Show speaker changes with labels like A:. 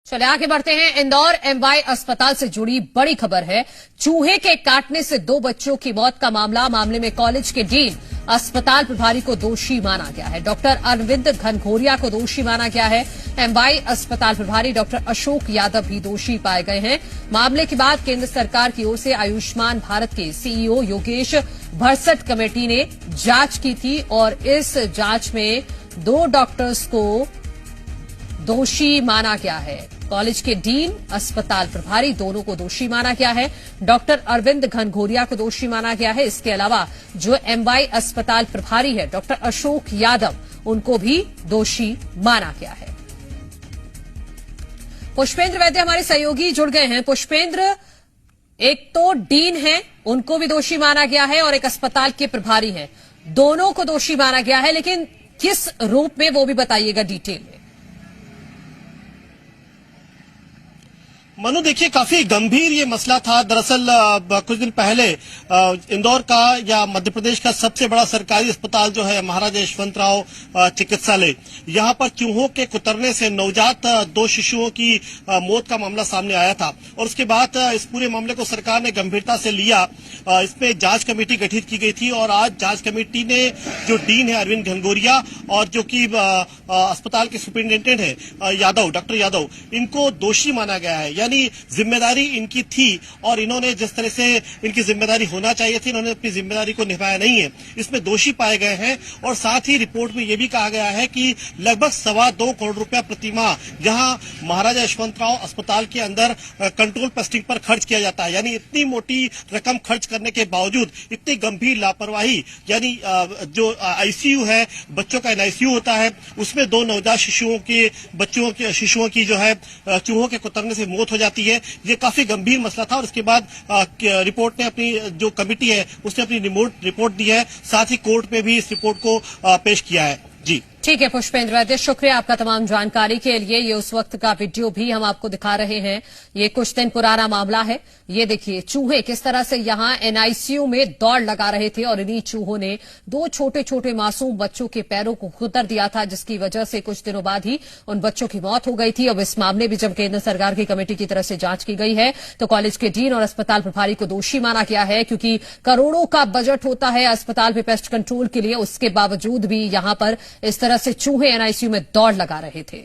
A: चले आगे बढ़ते हैं। इंदौर एमवाई अस्पताल से जुड़ी बड़ी खबर है। चूहे के काटने से 2 बच्चों की मौत का मामले में कॉलेज के डीन अस्पताल प्रभारी को दोषी माना गया है। डॉक्टर अरविंद घनघोरिया को दोषी माना गया है। एमवाई अस्पताल प्रभारी डॉक्टर अशोक यादव भी दोषी पाए गए हैं। मामले के बाद केंद्र सरकार की ओर से आयुष्मान भारत के सीईओ योगेश भरसट कमेटी ने जांच की थी और इस जांच में 2 डॉक्टर्स को दोषी माना गया है। कॉलेज के डीन, अस्पताल प्रभारी दोनों को दोषी माना गया है। डॉक्टर अरविंद घनघोरिया को दोषी माना गया है। इसके अलावा जो एमवाई अस्पताल प्रभारी है डॉक्टर अशोक यादव, उनको भी दोषी माना गया है। पुष्पेंद्र वैद्य हमारे सहयोगी जुड़ गए हैं। पुष्पेंद्र, एक तो डीन है, उनको भी दोषी माना गया है और एक अस्पताल के प्रभारी हैं, दोनों को दोषी माना गया है, लेकिन किस रूप में वो भी बताइएगा डिटेल में।
B: मनु, देखिए, काफी गंभीर ये मसला था। दरअसल कुछ दिन पहले इंदौर का या मध्य प्रदेश का सबसे बड़ा सरकारी अस्पताल जो है महाराजा यशवंतराव चिकित्सालय, यहां पर चूहों के कुतरने से नवजात 2 शिशुओं की मौत का मामला सामने आया था और उसके बाद इस पूरे मामले को सरकार ने गंभीरता से लिया। इसमें जांच कमेटी गठित की गई थी और आज जांच कमेटी ने जो डीन है अरविंद घनघोरिया और जो कि अस्पताल के सुपरिंटेंडेंट है यादव, डॉक्टर यादव, इनको दोषी माना गया है। यानी जिम्मेदारी इनकी थी और इन्होंने जिस तरह से इनकी जिम्मेदारी होना चाहिए थी, इन्होंने अपनी जिम्मेदारी को निभाया नहीं है, इसमें दोषी पाए गए हैं। और साथ ही रिपोर्ट में यह भी कहा गया है कि लगभग 2.25 करोड़ रुपया प्रतिमाह जहां महाराजा यशवंतराव अस्पताल के अंदर कंट्रोल पेस्टिंग पर खर्च किया जाता है। यानी इतनी मोटी रकम खर्च करने के बावजूद इतनी गंभीर लापरवाही, यानी जो आईसीयू है, बच्चों का एनआईसीयू होता है, उसमें 2 नवजात शिशुओं की जो है चूहों के कुतरने से मौत हो जाती है। ये काफी गंभीर मसला था और इसके बाद रिपोर्ट ने अपनी जो कमेटी है उसने अपनी रिपोर्ट दी है, साथ ही कोर्ट में भी इस रिपोर्ट को पेश किया है। जी
A: ठीक है पुष्पेंद्र वैद्य, शुक्रिया आपका तमाम जानकारी के लिए। ये उस वक्त का वीडियो भी हम आपको दिखा रहे हैं। ये कुछ दिन पुराना मामला है। ये देखिए चूहे किस तरह से यहां एनआईसीयू में दौड़ लगा रहे थे और इन्हीं चूहों ने 2 छोटे छोटे मासूम बच्चों के पैरों को कुतर दिया था, जिसकी वजह से कुछ दिनों बाद ही उन बच्चों की मौत हो गई थी। अब इस मामले में जब केंद्र सरकार की कमेटी की तरफ से जांच की गई है तो कॉलेज के डीन और अस्पताल प्रभारी को दोषी माना गया है, क्योंकि करोड़ों का बजट होता है अस्पताल में पेस्ट कंट्रोल के लिए। उसके बावजूद भी यहां पर इस तरह से चूहे एनआईसीयू में दौड़ लगा रहे थे।